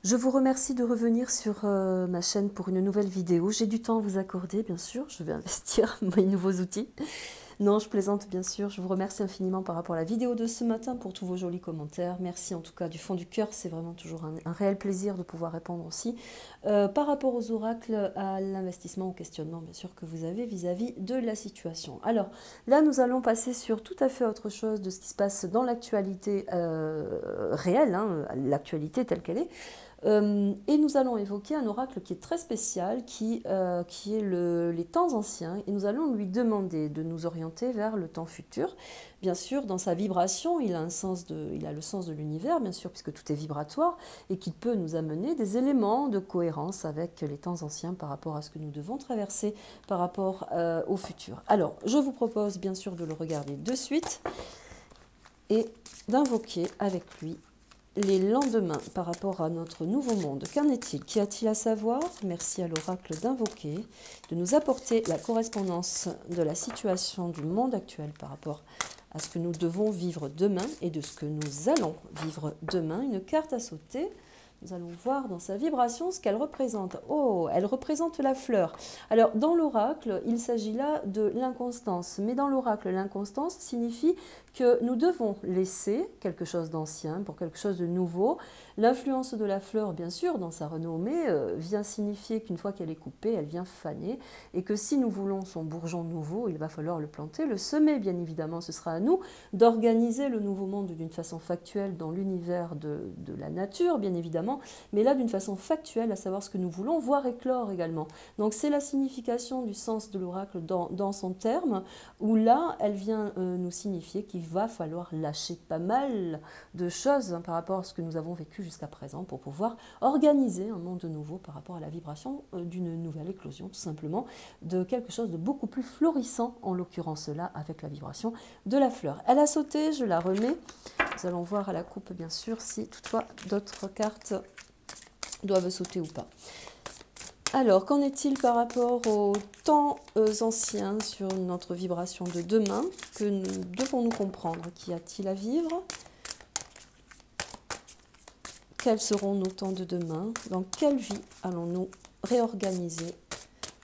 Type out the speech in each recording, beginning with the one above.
Je vous remercie de revenir sur ma chaîne pour une nouvelle vidéo. J'ai du temps à vous accorder, bien sûr. Je vais investir mes nouveaux outils. Non, je plaisante, bien sûr. Je vous remercie infiniment par rapport à la vidéo de ce matin pour tous vos jolis commentaires. Merci en tout cas du fond du cœur. C'est vraiment toujours un réel plaisir de pouvoir répondre aussi. Par rapport aux oracles, à l'investissement, au questionnement, bien sûr, que vous avez vis-à-vis de la situation. Alors, là, nous allons passer sur tout à fait autre chose de ce qui se passe dans l'actualité réelle, hein, l'actualité telle qu'elle est. Et nous allons évoquer un oracle qui est très spécial, qui est les temps anciens, et nous allons lui demander de nous orienter vers le temps futur. Bien sûr, dans sa vibration, il a le sens de l'univers, bien sûr, puisque tout est vibratoire, et qu'il peut nous amener des éléments de cohérence avec les temps anciens par rapport à ce que nous devons traverser par rapport au futur. Alors, je vous propose bien sûr de le regarder de suite, et d'invoquer avec lui les lendemains par rapport à notre nouveau monde. Qu'en est-il? Qu'y a-t-il à savoir? Merci à l'oracle d'invoquer, de nous apporter la correspondance de la situation du monde actuel par rapport à ce que nous devons vivre demain et de ce que nous allons vivre demain. Une carte à sauter. Nous allons voir dans sa vibration ce qu'elle représente. Oh, elle représente la fleur. Alors, dans l'oracle, il s'agit là de l'inconstance. Mais dans l'oracle, l'inconstance signifie que nous devons laisser quelque chose d'ancien pour quelque chose de nouveau. L'influence de la fleur, bien sûr, dans sa renommée, vient signifier qu'une fois qu'elle est coupée, elle vient faner. Et que si nous voulons son bourgeon nouveau, il va falloir le planter, le semer, bien évidemment. Ce sera à nous d'organiser le nouveau monde d'une façon factuelle dans l'univers de la nature, bien évidemment, mais là d'une façon factuelle, à savoir ce que nous voulons voir éclore également. Donc c'est la signification du sens de l'oracle dans son terme, où là, elle vient nous signifier qu'il va falloir lâcher pas mal de choses par rapport à ce que nous avons vécu jusqu'à présent pour pouvoir organiser un monde nouveau par rapport à la vibration d'une nouvelle éclosion, tout simplement, de quelque chose de beaucoup plus florissant, en l'occurrence là, avec la vibration de la fleur. Elle a sauté, je la remets. Nous allons voir à la coupe, bien sûr, si toutefois d'autres cartes doivent sauter ou pas. Alors, qu'en est-il par rapport aux temps anciens sur notre vibration de demain? Que devons-nous comprendre? Qu'y a-t-il à vivre? Quels seront nos temps de demain? Dans quelle vie allons-nous réorganiser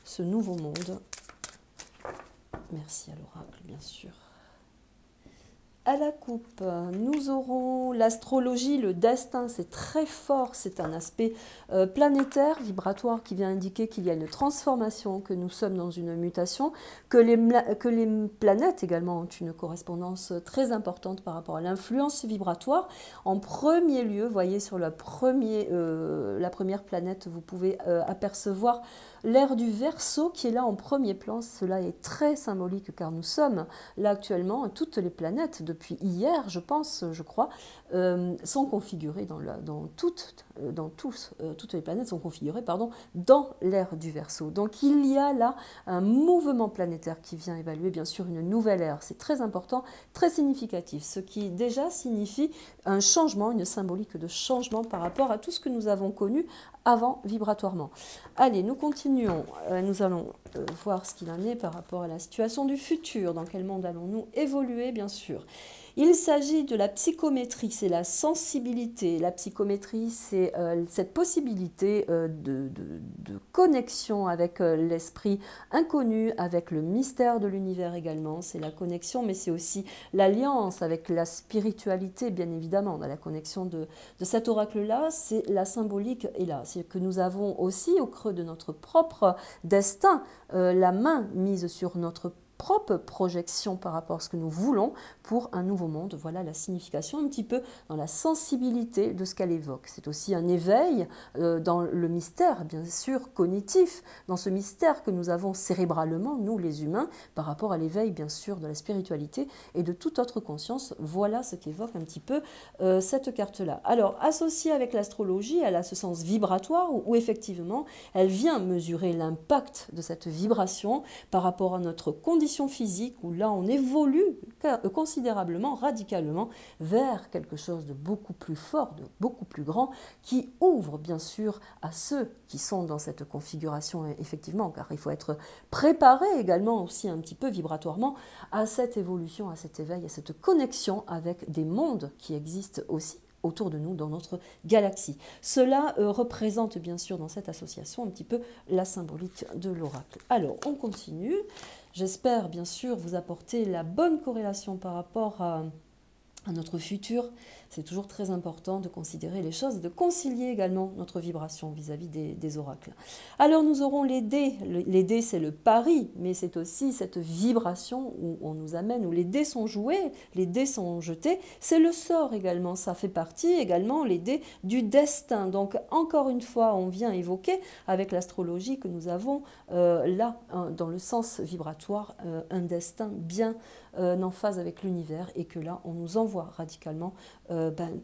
ce nouveau monde? Merci à l'oracle, bien sûr. À la coupe, nous aurons l'astrologie, le destin, c'est très fort, c'est un aspect planétaire, vibratoire, qui vient indiquer qu'il y a une transformation, que nous sommes dans une mutation, que les planètes également ont une correspondance très importante par rapport à l'influence vibratoire. En premier lieu, voyez sur la première planète, vous pouvez apercevoir l'ère du Verseau qui est là en premier plan. Cela est très symbolique car nous sommes là actuellement, toutes les planètes, depuis hier, je pense, je crois, sont configurées toutes les planètes sont configurées, pardon, dans l'ère du Verseau. Donc il y a là un mouvement planétaire qui vient évaluer bien sûr une nouvelle ère. C'est très important, très significatif, ce qui déjà signifie un changement, une symbolique de changement par rapport à tout ce que nous avons connu avant vibratoirement. Allez, nous continuons. Nous allons voir ce qu'il en est par rapport à la situation du futur. Dans quel monde allons-nous évoluer, bien sûr. Il s'agit de la psychométrie, c'est la sensibilité. La psychométrie, c'est cette possibilité de connexion avec l'esprit inconnu, avec le mystère de l'univers également. C'est la connexion, mais c'est aussi l'alliance avec la spiritualité, bien évidemment. Dans la connexion de cet oracle-là, c'est la symbolique est là. C'est que nous avons aussi au creux de notre propre destin la main mise sur notre propre projection par rapport à ce que nous voulons pour un nouveau monde. Voilà la signification un petit peu dans la sensibilité de ce qu'elle évoque. C'est aussi un éveil dans le mystère, bien sûr, cognitif, dans ce mystère que nous avons cérébralement, nous les humains, par rapport à l'éveil, bien sûr, de la spiritualité et de toute autre conscience. Voilà ce qu'évoque un petit peu cette carte-là. Alors, associée avec l'astrologie, elle a ce sens vibratoire où effectivement, elle vient mesurer l'impact de cette vibration par rapport à notre condition physique, où là on évolue considérablement, radicalement vers quelque chose de beaucoup plus fort, de beaucoup plus grand, qui ouvre bien sûr à ceux qui sont dans cette configuration effectivement, car il faut être préparé également aussi un petit peu vibratoirement à cette évolution, à cet éveil, à cette connexion avec des mondes qui existent aussi autour de nous dans notre galaxie. Cela représente bien sûr dans cette association un petit peu la symbolique de l'oracle. Alors on continue, j'espère bien sûr vous apporter la bonne corrélation par rapport à notre futur. C'est toujours très important de considérer les choses et de concilier également notre vibration vis-à-vis des oracles. Alors nous aurons les dés. Les dés, c'est le pari, mais c'est aussi cette vibration où on nous amène, où les dés sont joués, les dés sont jetés. C'est le sort également, ça fait partie également, les dés, du destin. Donc encore une fois, on vient évoquer avec l'astrologie que nous avons là, dans le sens vibratoire, un destin bien en phase avec l'univers, et que là, on nous envoie radicalement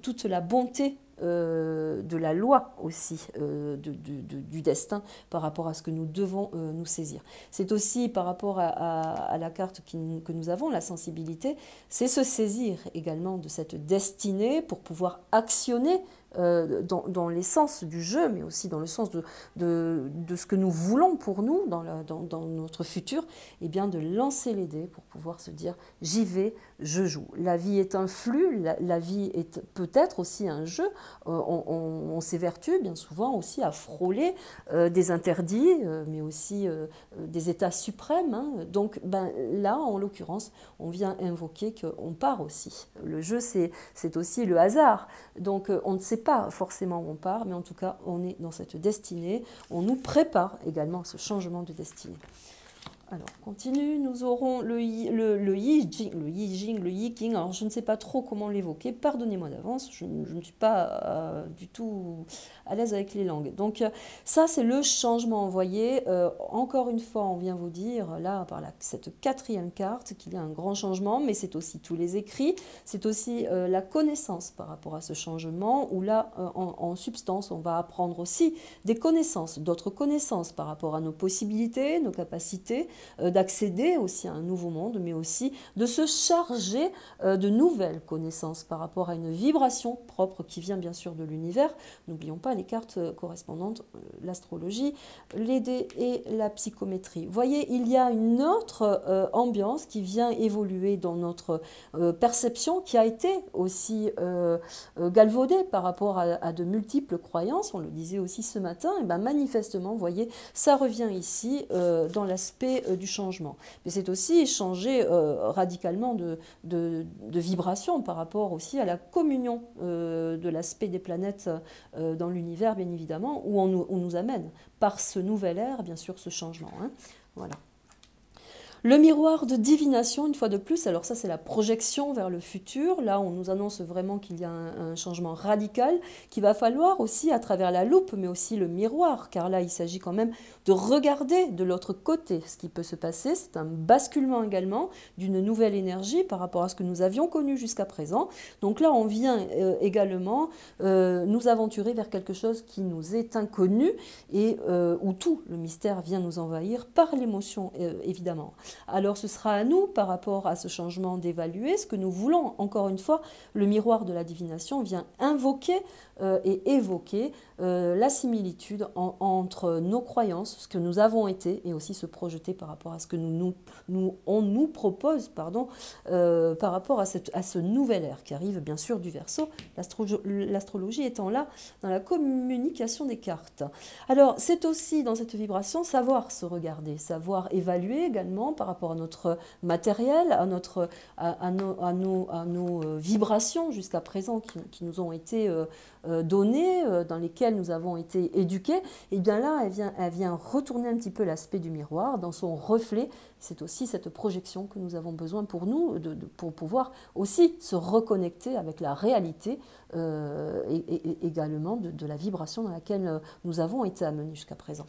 toute la bonté de la loi aussi, du destin par rapport à ce que nous devons nous saisir. C'est aussi par rapport à la carte que nous avons, la sensibilité, c'est se saisir également de cette destinée pour pouvoir actionner dans l'essence du jeu, mais aussi dans le sens de ce que nous voulons pour nous, dans notre futur, et bien de lancer les dés pour pouvoir se dire « j'y vais, je joue ». La vie est un flux, la vie est peut-être aussi un jeu. On s'évertue bien souvent aussi à frôler des interdits, mais aussi des états suprêmes. Hein. Donc là, en l'occurrence, on vient invoquer qu'on part aussi. Le jeu, c'est aussi le hasard. Donc on ne sait pas forcément où on part, mais en tout cas, on est dans cette destinée. On nous prépare également à ce changement de destinée. Alors, on continue. Nous aurons le Yi Jing, le Yi King. Alors, je ne sais pas trop comment l'évoquer. Pardonnez-moi d'avance. Je ne suis pas du tout à l'aise avec les langues. Donc, ça, c'est le changement envoyé. Encore une fois, on vient vous dire, là, par cette 4e carte, qu'il y a un grand changement, mais c'est aussi tous les écrits. C'est aussi la connaissance par rapport à ce changement, où là, en substance, on va apprendre aussi des connaissances, d'autres connaissances par rapport à nos possibilités, nos capacités, d'accéder aussi à un nouveau monde, mais aussi de se charger de nouvelles connaissances par rapport à une vibration propre qui vient bien sûr de l'univers. N'oublions pas les cartes correspondantes, l'astrologie, les dés et la psychométrie. Vous voyez, il y a une autre ambiance qui vient évoluer dans notre perception, qui a été aussi galvaudée par rapport à de multiples croyances. On le disait aussi ce matin, et manifestement, vous voyez, ça revient ici dans l'aspect du changement. Mais c'est aussi changer radicalement de vibration par rapport aussi à la communion de l'aspect des planètes dans l'univers, bien évidemment, où on nous amène par ce nouvel ère, bien sûr, ce changement. Hein. Voilà. Le miroir de divination, une fois de plus, alors ça c'est la projection vers le futur. Là, on nous annonce vraiment qu'il y a un changement radical, qu'il va falloir aussi à travers la loupe, mais aussi le miroir, car là, il s'agit quand même de regarder de l'autre côté ce qui peut se passer. C'est un basculement également d'une nouvelle énergie par rapport à ce que nous avions connu jusqu'à présent. Donc là, on vient également nous aventurer vers quelque chose qui nous est inconnu et où tout le mystère vient nous envahir par l'émotion, évidemment. Alors ce sera à nous, par rapport à ce changement, d'évaluer ce que nous voulons. Encore une fois, le miroir de la divination vient invoquer et évoquer la similitude entre nos croyances, ce que nous avons été, et aussi se projeter par rapport à ce que on nous propose par rapport à ce nouvel ère qui arrive bien sûr du Verseau, l'astrologie étant là dans la communication des cartes. Alors c'est aussi dans cette vibration savoir se regarder, savoir évaluer également par rapport à notre matériel, à nos vibrations jusqu'à présent qui nous ont été données, dans lesquelles nous avons été éduqués. Et bien là, elle vient retourner un petit peu l'aspect du miroir dans son reflet. C'est aussi cette projection que nous avons besoin pour nous, pour pouvoir aussi se reconnecter avec la réalité et également de la vibration dans laquelle nous avons été amenés jusqu'à présent.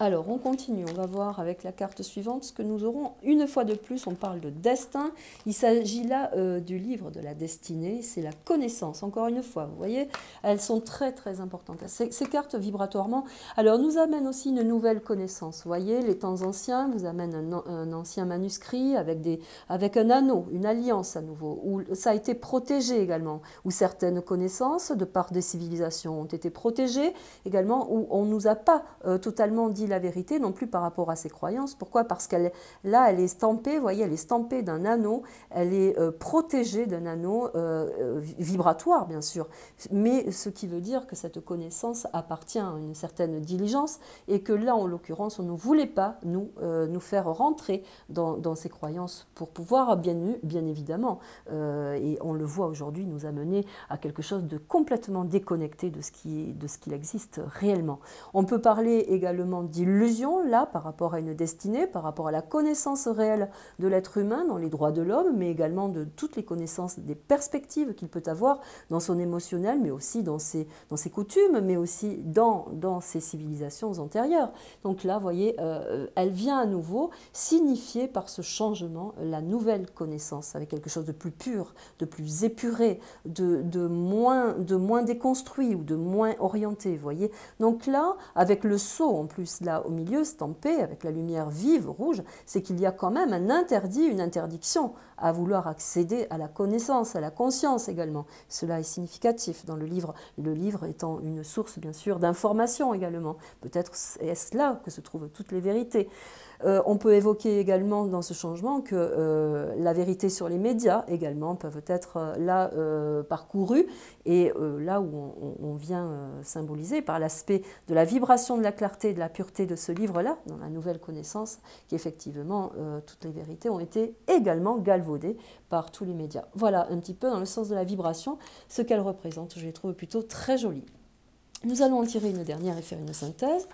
Alors, on continue, on va voir avec la carte suivante ce que nous aurons une fois de plus. On parle de destin. Il s'agit là du livre de la destinée, c'est la connaissance. Encore une fois, vous voyez, elles sont très très importantes. Ces cartes vibratoirement, alors nous amènent aussi une nouvelle connaissance. Vous voyez, les temps anciens vous amènent un ancien manuscrit avec un anneau, une alliance à nouveau, où ça a été protégé également, où certaines connaissances de part des civilisations ont été protégées également, où on ne nous a pas totalement dit dit la vérité, non plus par rapport à ses croyances. Pourquoi? Parce qu'elle là, elle est stampée, vous voyez, elle est stampée d'un anneau, elle est protégée d'un anneau vibratoire, bien sûr. Mais ce qui veut dire que cette connaissance appartient à une certaine diligence et que là, en l'occurrence, on ne voulait pas nous faire rentrer dans ces croyances pour pouvoir, bien évidemment, et on le voit aujourd'hui, nous amener à quelque chose de complètement déconnecté de ce qu'il existe réellement. On peut parler également d'illusion, là, par rapport à une destinée, par rapport à la connaissance réelle de l'être humain, dans les droits de l'homme, mais également de toutes les connaissances, des perspectives qu'il peut avoir dans son émotionnel, mais aussi dans ses coutumes, mais aussi dans ses civilisations antérieures. Donc là, vous voyez, elle vient à nouveau signifier par ce changement la nouvelle connaissance, avec quelque chose de plus pur, de plus épuré, de moins déconstruit ou de moins orienté, vous voyez. Donc là, avec le sceau en plus, là au milieu, stampé, avec la lumière vive, rouge, c'est qu'il y a quand même un interdit, une interdiction à vouloir accéder à la connaissance, à la conscience également. Cela est significatif dans le livre étant une source bien sûr d'information également. Peut-être est-ce là que se trouvent toutes les vérités. On peut évoquer également dans ce changement que la vérité sur les médias également peuvent être là parcourues et là où on vient symboliser par l'aspect de la vibration de la clarté et de la pureté de ce livre-là, dans la nouvelle connaissance, qu'effectivement toutes les vérités ont été également galvaudées par tous les médias. Voilà un petit peu dans le sens de la vibration ce qu'elle représente. Je les trouve plutôt très jolies. Nous allons en tirer une dernière et faire une synthèse.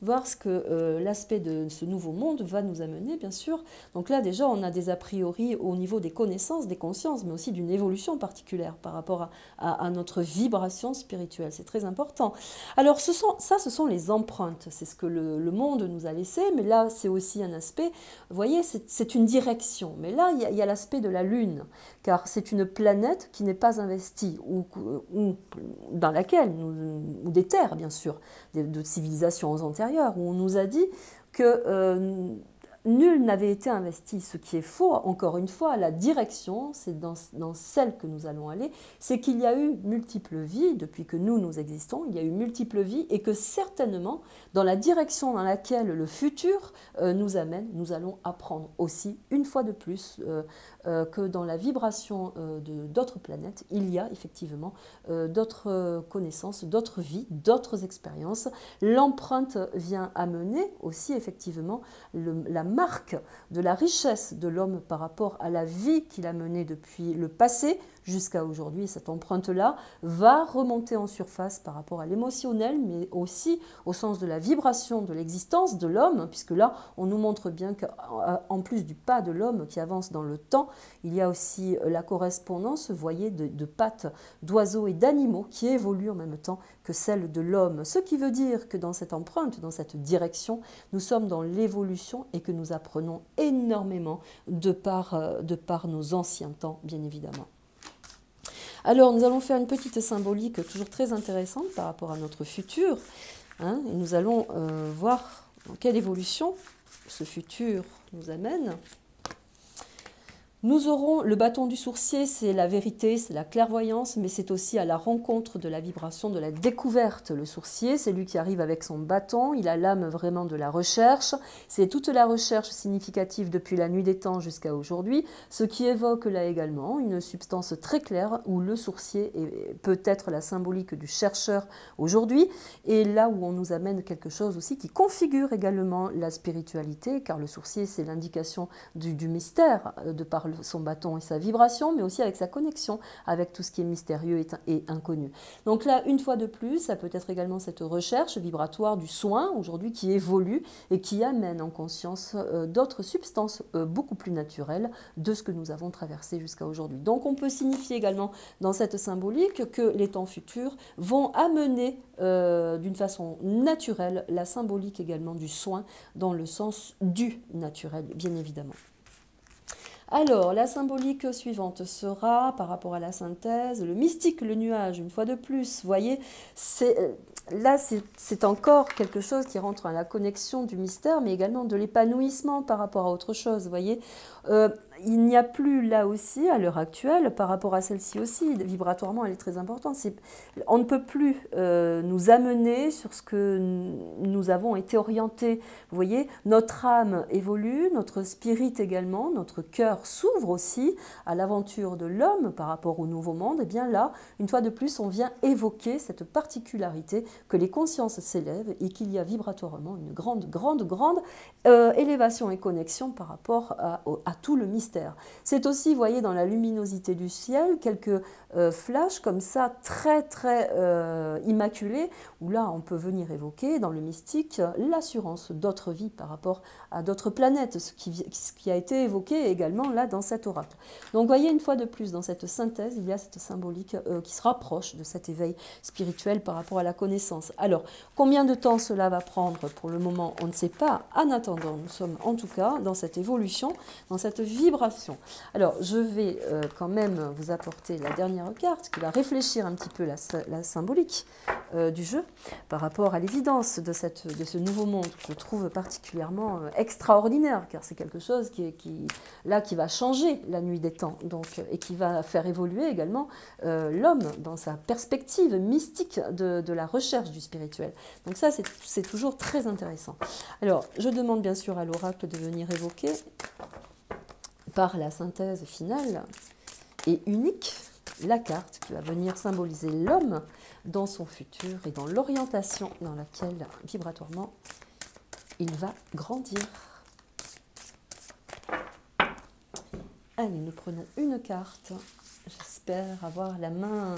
Voir ce que l'aspect de ce nouveau monde va nous amener, bien sûr. Donc là, déjà, on a des a priori au niveau des connaissances, des consciences, mais aussi d'une évolution particulière par rapport à notre vibration spirituelle. C'est très important. Alors, ce sont les empreintes. C'est ce que le monde nous a laissé, mais là, c'est aussi un aspect, vous voyez, c'est une direction. Mais là, il y a l'aspect de la Lune, car c'est une planète qui n'est pas investie, ou dans laquelle, ou des terres, bien sûr, de civilisations antérieures, où on nous a dit que nul n'avait été investi, ce qui est faux. Encore une fois, la direction, c'est dans celle que nous allons aller, c'est qu'il y a eu multiples vies, depuis que nous existons, il y a eu multiples vies, et que certainement, dans la direction dans laquelle le futur nous amène, nous allons apprendre aussi, une fois de plus, que dans la vibration d'autres planètes, il y a effectivement d'autres connaissances, d'autres vies, d'autres expériences. L'empreinte vient amener aussi effectivement la marque de la richesse de l'homme par rapport à la vie qu'il a menée depuis le passé jusqu'à aujourd'hui. Cette empreinte-là va remonter en surface par rapport à l'émotionnel, mais aussi au sens de la vibration de l'existence de l'homme, puisque là, on nous montre bien qu'en plus du pas de l'homme qui avance dans le temps, il y a aussi la correspondance, vous voyez, de pattes d'oiseaux et d'animaux qui évoluent en même temps que celle de l'homme. Ce qui veut dire que dans cette empreinte, dans cette direction, nous sommes dans l'évolution et que nous apprenons énormément de par nos anciens temps, bien évidemment. Alors, nous allons faire une petite symbolique toujours très intéressante par rapport à notre futur. Hein, et nous allons voir dans quelle évolution ce futur nous amène. Nous aurons le bâton du sourcier, c'est la vérité, c'est la clairvoyance, mais c'est aussi à la rencontre de la vibration, de la découverte. Le sourcier, c'est lui qui arrive avec son bâton, il a l'âme vraiment de la recherche. C'est toute la recherche significative depuis la nuit des temps jusqu'à aujourd'hui, ce qui évoque là également une substance très claire où le sourcier est peut-être la symbolique du chercheur aujourd'hui, et là où on nous amène quelque chose aussi qui configure également la spiritualité, car le sourcier, c'est l'indication du mystère de par son bâton et sa vibration, mais aussi avec sa connexion avec tout ce qui est mystérieux et inconnu. Donc là, une fois de plus, ça peut être également cette recherche vibratoire du soin, aujourd'hui, qui évolue et qui amène en conscience d'autres substances beaucoup plus naturelles de ce que nous avons traversé jusqu'à aujourd'hui. Donc on peut signifier également dans cette symbolique que les temps futurs vont amener d'une façon naturelle la symbolique également du soin dans le sens du naturel, bien évidemment. Alors, la symbolique suivante sera, par rapport à la synthèse, le mystique, le nuage, une fois de plus. Vous voyez, là, c'est encore quelque chose qui rentre à la connexion du mystère, mais également de l'épanouissement par rapport à autre chose. Vous voyez, il n'y a plus là aussi, à l'heure actuelle, par rapport à celle-ci aussi, vibratoirement elle est très importante, on ne peut plus nous amener sur ce que nous avons été orientés. Vous voyez, notre âme évolue, notre spirit également, notre cœur s'ouvre aussi à l'aventure de l'homme par rapport au nouveau monde. Et bien là, une fois de plus, on vient évoquer cette particularité que les consciences s'élèvent et qu'il y a vibratoirement une grande élévation et connexion par rapport à tout le mystère. C'est aussi, vous voyez, dans la luminosité du ciel, quelques flashs comme ça, très immaculés, où là, on peut venir évoquer, dans le mystique, l'assurance d'autres vies par rapport à d'autres planètes, ce qui a été évoqué également là dans cet oracle. Donc, vous voyez, une fois de plus, dans cette synthèse, il y a cette symbolique qui se rapproche de cet éveil spirituel par rapport à la connaissance. Alors, combien de temps cela va prendre pour le moment, on ne sait pas. En attendant, nous sommes en tout cas dans cette évolution, dans cette vibration. Alors, je vais quand même vous apporter la dernière carte qui va réfléchir un petit peu la symbolique du jeu par rapport à l'évidence de ce nouveau monde que je trouve particulièrement extraordinaire, car c'est quelque chose qui va changer la nuit des temps donc, et qui va faire évoluer également l'homme dans sa perspective mystique de la recherche du spirituel. Donc ça, c'est toujours très intéressant. Alors, je demande bien sûr à l'oracle de venir évoquer par la synthèse finale et unique, la carte qui va venir symboliser l'homme dans son futur et dans l'orientation dans laquelle, vibratoirement, il va grandir. Allez, nous prenons une carte. J'espère avoir la main.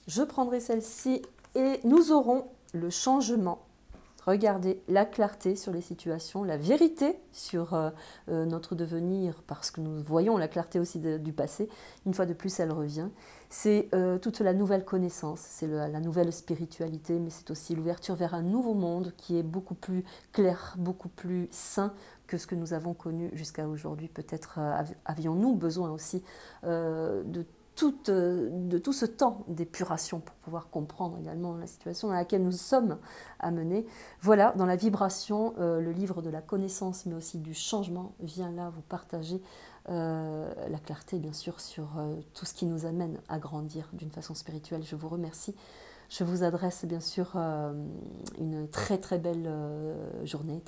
Je prendrai celle-ci et nous aurons le changement. Regardez la clarté sur les situations, la vérité sur notre devenir, parce que nous voyons la clarté aussi du passé. Une fois de plus, elle revient. C'est toute la nouvelle connaissance, c'est la nouvelle spiritualité, mais c'est aussi l'ouverture vers un nouveau monde qui est beaucoup plus clair, beaucoup plus sain que ce que nous avons connu jusqu'à aujourd'hui. Peut-être avions-nous besoin aussi de tout ce temps d'épuration pour pouvoir comprendre également la situation dans laquelle nous sommes amenés. Voilà, dans la vibration, le livre de la connaissance, mais aussi du changement, vient là vous partager la clarté, bien sûr, sur tout ce qui nous amène à grandir d'une façon spirituelle. Je vous remercie. Je vous adresse bien sûr une très belle journée,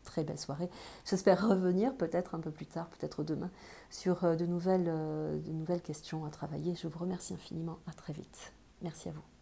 très belle soirée. J'espère revenir peut-être un peu plus tard, peut-être demain, sur de nouvelles questions à travailler. Je vous remercie infiniment. À très vite. Merci à vous.